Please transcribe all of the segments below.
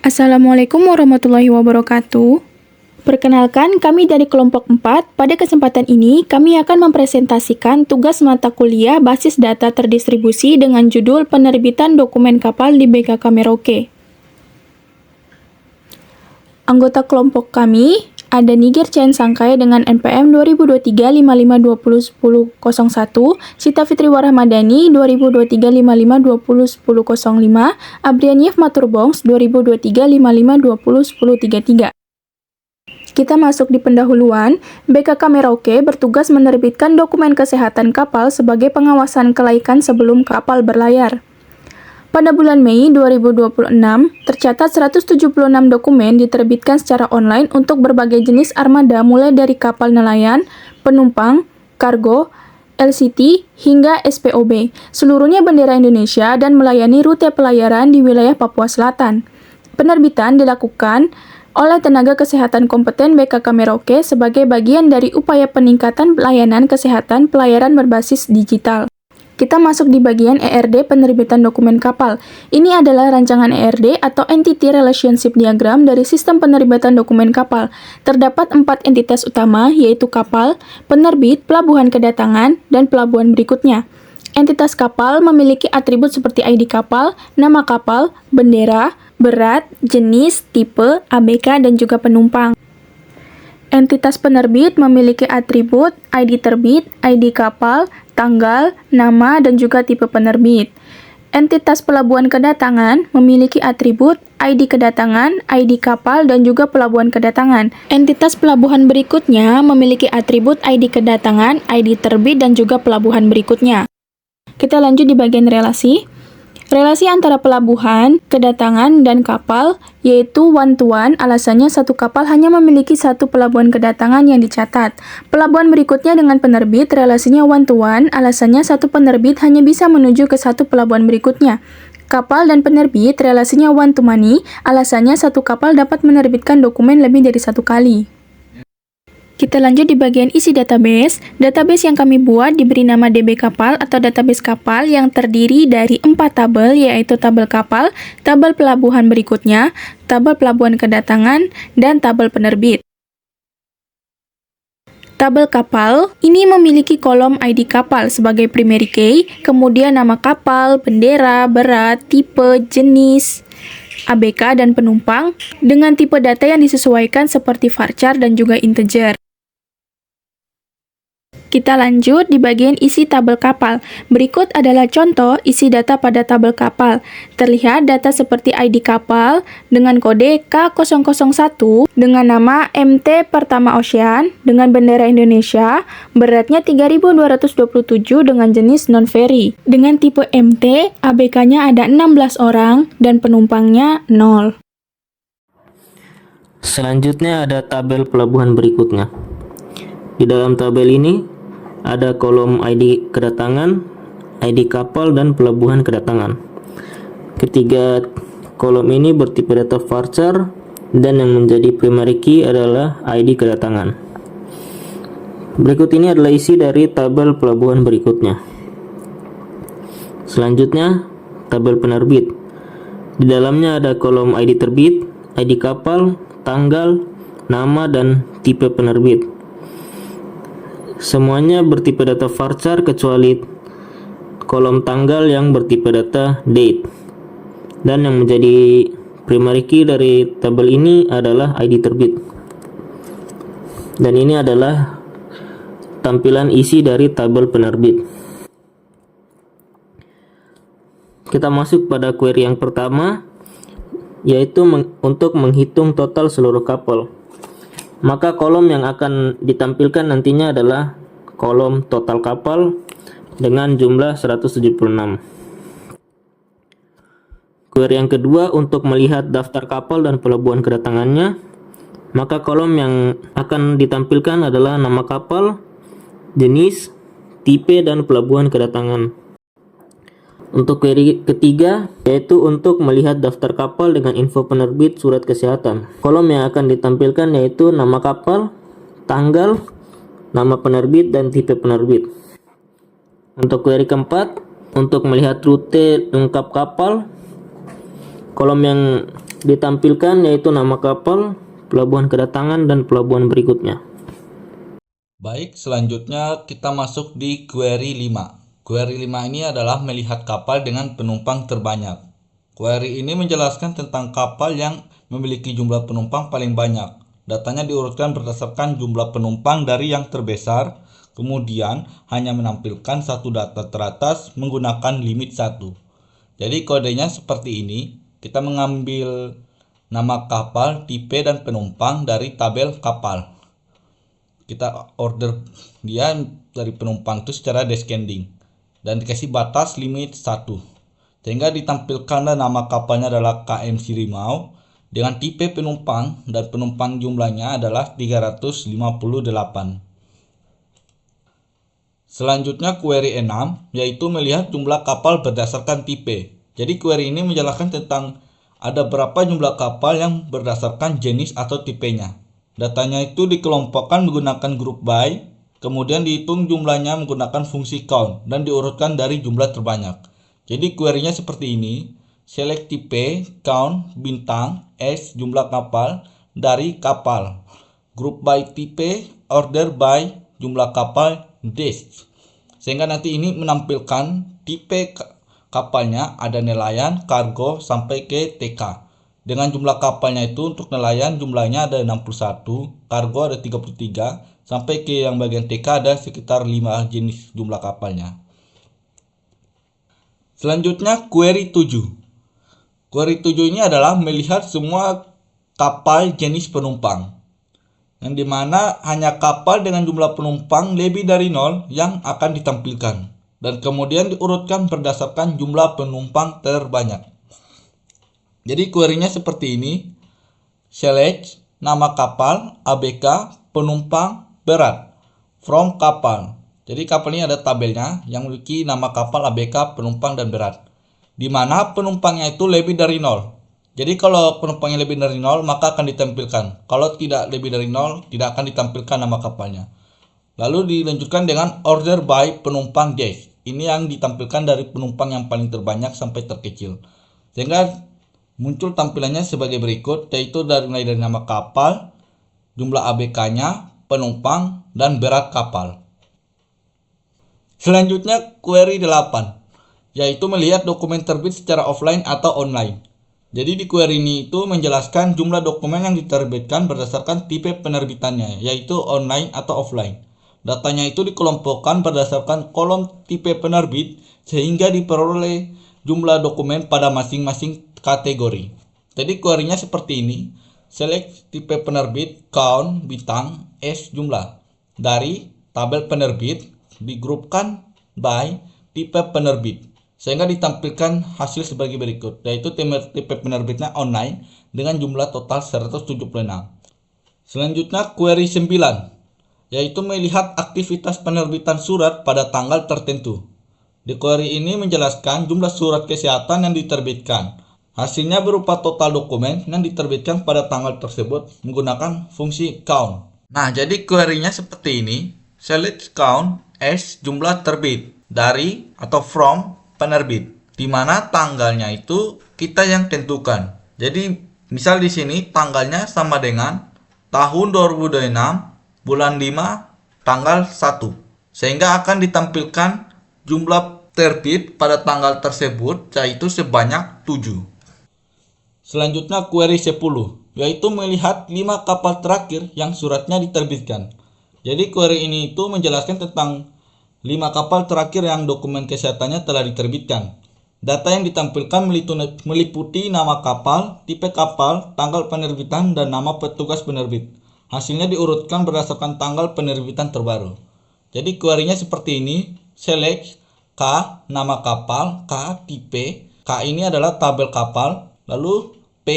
Assalamualaikum warahmatullahi wabarakatuh. Perkenalkan, kami dari kelompok 4. Pada kesempatan ini, kami akan mempresentasikan tugas mata kuliah basis data terdistribusi dengan judul Penerbitan Dokumen Kapal di BKK Merauke. Anggota kelompok kami ada Niger Chen Sangkai dengan NPM 2023-5520-1001, Sita Fitri Warahmadani 2023-5520-1005, Abrianiev Maturbongs 2023-5520-1033. Kita masuk di pendahuluan. BKK Merauke bertugas menerbitkan dokumen kesehatan kapal sebagai pengawasan kelaikan sebelum kapal berlayar. Pada bulan Mei 2026, tercatat 176 dokumen diterbitkan secara online untuk berbagai jenis armada mulai dari kapal nelayan, penumpang, kargo, LCT, hingga SPOB. Seluruhnya bendera Indonesia dan melayani rute pelayaran di wilayah Papua Selatan. Penerbitan dilakukan oleh tenaga kesehatan kompeten BKK Merauke sebagai bagian dari upaya peningkatan pelayanan kesehatan pelayaran berbasis digital. Kita masuk di bagian ERD penerbitan dokumen kapal. Ini adalah rancangan ERD atau Entity Relationship Diagram dari sistem penerbitan dokumen kapal. Terdapat 4 entitas utama, yaitu kapal, penerbit, pelabuhan kedatangan, dan pelabuhan berikutnya. Entitas kapal memiliki atribut seperti ID kapal, nama kapal, bendera, berat, jenis, tipe, ABK, dan juga penumpang. Entitas penerbit memiliki atribut ID terbit, ID kapal, tanggal, nama, dan juga tipe penerbit. Entitas pelabuhan kedatangan memiliki atribut ID kedatangan, ID kapal, dan juga pelabuhan kedatangan. Entitas pelabuhan berikutnya memiliki atribut ID kedatangan, ID terbit, dan juga pelabuhan berikutnya. Kita lanjut di bagian relasi. Relasi antara pelabuhan, kedatangan, dan kapal, yaitu one-to-one, alasannya satu kapal hanya memiliki satu pelabuhan kedatangan yang dicatat. Pelabuhan berikutnya dengan penerbit, relasinya one-to-one, alasannya satu penerbit hanya bisa menuju ke satu pelabuhan berikutnya. Kapal dan penerbit, relasinya one-to-many, alasannya satu kapal dapat menerbitkan dokumen lebih dari satu kali. Kita lanjut di bagian isi database. Database yang kami buat diberi nama DB Kapal atau database kapal yang terdiri dari 4 tabel, yaitu tabel kapal, tabel pelabuhan berikutnya, tabel pelabuhan kedatangan, dan tabel penerbit. Tabel kapal ini memiliki kolom ID kapal sebagai primary key, kemudian nama kapal, bendera, berat, tipe, jenis, ABK, dan penumpang dengan tipe data yang disesuaikan seperti varchar dan juga integer. Kita lanjut di bagian isi tabel kapal. Berikut adalah contoh isi data pada tabel kapal. Terlihat data seperti ID kapal dengan kode K001 dengan nama MT Pertama Ocean dengan bendera Indonesia, beratnya 3227 dengan jenis non-ferry. Dengan tipe MT, ABK-nya ada 16 orang dan penumpangnya 0. Selanjutnya ada tabel pelabuhan berikutnya. Di dalam tabel ini ada kolom ID kedatangan, ID kapal, dan pelabuhan kedatangan. Ketiga kolom ini bertipe data varchar dan yang menjadi primary key adalah ID kedatangan. Berikut ini adalah isi dari tabel pelabuhan berikutnya. Selanjutnya, tabel penerbit. Di dalamnya ada kolom ID terbit, ID kapal, tanggal, nama, dan tipe penerbit. Semuanya bertipe data varchar kecuali kolom tanggal yang bertipe data date. Dan yang menjadi primary key dari tabel ini adalah ID terbit. Dan ini adalah tampilan isi dari tabel penerbit. Kita masuk pada query yang pertama, yaitu untuk menghitung total seluruh kapal. Maka kolom yang akan ditampilkan nantinya adalah kolom total kapal dengan jumlah 176. Query yang kedua untuk melihat daftar kapal dan pelabuhan kedatangannya. Maka kolom yang akan ditampilkan adalah nama kapal, jenis, tipe, dan pelabuhan kedatangan. Untuk query ketiga, yaitu untuk melihat daftar kapal dengan info penerbit surat kesehatan. Kolom yang akan ditampilkan yaitu nama kapal, tanggal, nama penerbit, dan tipe penerbit. Untuk query keempat, untuk melihat rute lengkap kapal, kolom yang ditampilkan yaitu nama kapal, pelabuhan kedatangan, dan pelabuhan berikutnya. Baik, selanjutnya kita masuk di query 5. Query 5 ini adalah melihat kapal dengan penumpang terbanyak. Query ini menjelaskan tentang kapal yang memiliki jumlah penumpang paling banyak. Datanya diurutkan berdasarkan jumlah penumpang dari yang terbesar, kemudian hanya menampilkan satu data teratas menggunakan limit 1. Jadi kodenya seperti ini, kita mengambil nama kapal, tipe, dan penumpang dari tabel kapal. Kita order dia dari penumpang itu secara descending dan dikasih batas limit 1, sehingga ditampilkan nama kapalnya adalah KM Sirimau dengan tipe penumpang dan penumpang jumlahnya adalah 358. Selanjutnya query 6 yaitu melihat jumlah kapal berdasarkan tipe. Jadi query ini menjelaskan tentang ada berapa jumlah kapal yang berdasarkan jenis atau tipenya. Datanya itu dikelompokkan menggunakan group by, kemudian dihitung jumlahnya menggunakan fungsi count, dan diurutkan dari jumlah terbanyak. Jadi query-nya seperti ini, select tipe, count, bintang, S, jumlah kapal, dari kapal. Group by tipe, order by, jumlah kapal, dash. Sehingga nanti ini menampilkan tipe kapalnya, ada nelayan, kargo, sampai ke TK. Dengan jumlah kapalnya itu untuk nelayan jumlahnya ada 61, kargo ada 33, sampai ke yang bagian TK ada sekitar 5 jenis jumlah kapalnya. Selanjutnya query 7. Query 7 ini adalah melihat semua kapal jenis penumpang, yang dimana hanya kapal dengan jumlah penumpang lebih dari 0 yang akan ditampilkan, dan kemudian diurutkan berdasarkan jumlah penumpang terbanyak. Jadi query-nya seperti ini, select nama kapal, ABK, penumpang, berat, from kapal. Jadi kapal ini ada tabelnya yang memiliki nama kapal, ABK, penumpang, dan berat, di mana penumpangnya itu lebih dari 0. Jadi kalau penumpangnya lebih dari 0 maka akan ditampilkan. Kalau tidak lebih dari 0 tidak akan ditampilkan nama kapalnya. Lalu dilanjutkan dengan order by penumpang dash. Ini yang ditampilkan dari penumpang yang paling terbanyak sampai terkecil. Sehingga muncul tampilannya sebagai berikut, yaitu mulai dari nama kapal, jumlah ABK-nya, penumpang, dan berat kapal. Selanjutnya query 8, yaitu melihat dokumen terbit secara offline atau online. Jadi di query ini itu menjelaskan jumlah dokumen yang diterbitkan berdasarkan tipe penerbitannya, yaitu online atau offline. Datanya itu dikelompokkan berdasarkan kolom tipe penerbit sehingga diperoleh jumlah dokumen pada masing-masing kategori. Jadi query-nya seperti ini, select tipe penerbit, count, bintang, S, jumlah. Dari tabel penerbit digrupkan by tipe penerbit, sehingga ditampilkan hasil sebagai berikut, yaitu tipe penerbitnya online dengan jumlah total 176. Selanjutnya query 9, yaitu melihat aktivitas penerbitan surat pada tanggal tertentu. Di query ini menjelaskan jumlah surat kesehatan yang diterbitkan. Hasilnya berupa total dokumen yang diterbitkan pada tanggal tersebut menggunakan fungsi count. Nah, jadi query-nya seperti ini. Select count as jumlah terbit dari atau from penerbit, di mana tanggalnya itu kita yang tentukan. Jadi, misal di sini tanggalnya sama dengan tahun 2026 bulan 5 tanggal 1. Sehingga akan ditampilkan jumlah terbit pada tanggal tersebut yaitu sebanyak 7. Selanjutnya query 10, yaitu melihat 5 kapal terakhir yang suratnya diterbitkan. Jadi query ini itu menjelaskan tentang 5 kapal terakhir yang dokumen kesehatannya telah diterbitkan. Data yang ditampilkan meliputi nama kapal, tipe kapal, tanggal penerbitan, dan nama petugas penerbit. Hasilnya diurutkan berdasarkan tanggal penerbitan terbaru. Jadi query-nya seperti ini, select K, nama kapal, K, tipe, K ini adalah tabel kapal, lalu P,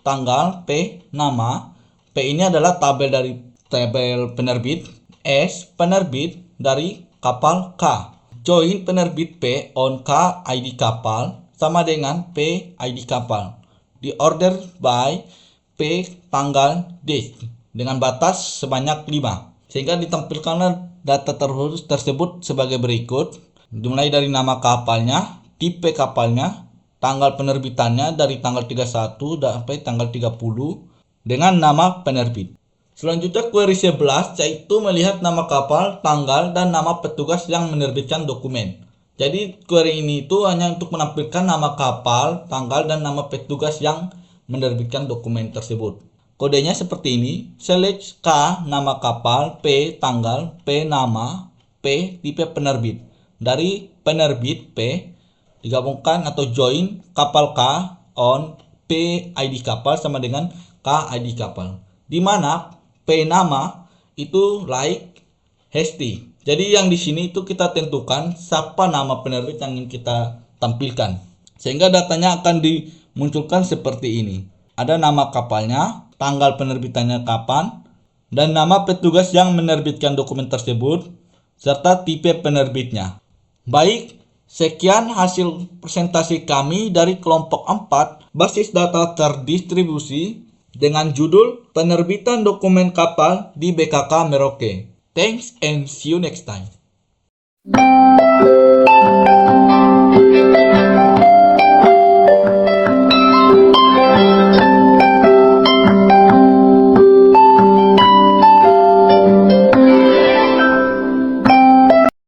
tanggal, P, nama, P ini adalah tabel dari tabel penerbit, S, penerbit dari kapal K. Join penerbit P on K ID kapal sama dengan P ID kapal. Di order by P tanggal dash. dengan batas sebanyak 5. Sehingga ditampilkanlah data tersebut sebagai berikut. Dimulai dari nama kapalnya, tipe kapalnya, tanggal penerbitannya dari tanggal 31 sampai tanggal 30 dengan nama penerbit. Selanjutnya query 11 yaitu melihat nama kapal, tanggal, dan nama petugas yang menerbitkan dokumen. Jadi query ini itu hanya untuk menampilkan nama kapal, tanggal, dan nama petugas yang menerbitkan dokumen tersebut. Kodenya seperti ini, select K nama kapal, P tanggal, P nama, P tipe penerbit. Dari penerbit P digabungkan atau join kapal K on P ID kapal sama dengan K ID kapal. Di mana P nama itu like hasty. Jadi yang di sini itu kita tentukan siapa nama penerbit yang ingin kita tampilkan. Sehingga datanya akan dimunculkan seperti ini. Ada nama kapalnya, tanggal penerbitannya kapan, dan nama petugas yang menerbitkan dokumen tersebut, serta tipe penerbitnya. Baik, sekian hasil presentasi kami dari kelompok 4 basis data terdistribusi dengan judul Penerbitan Dokumen Kapal di BKK Merauke. Thanks and see you next time.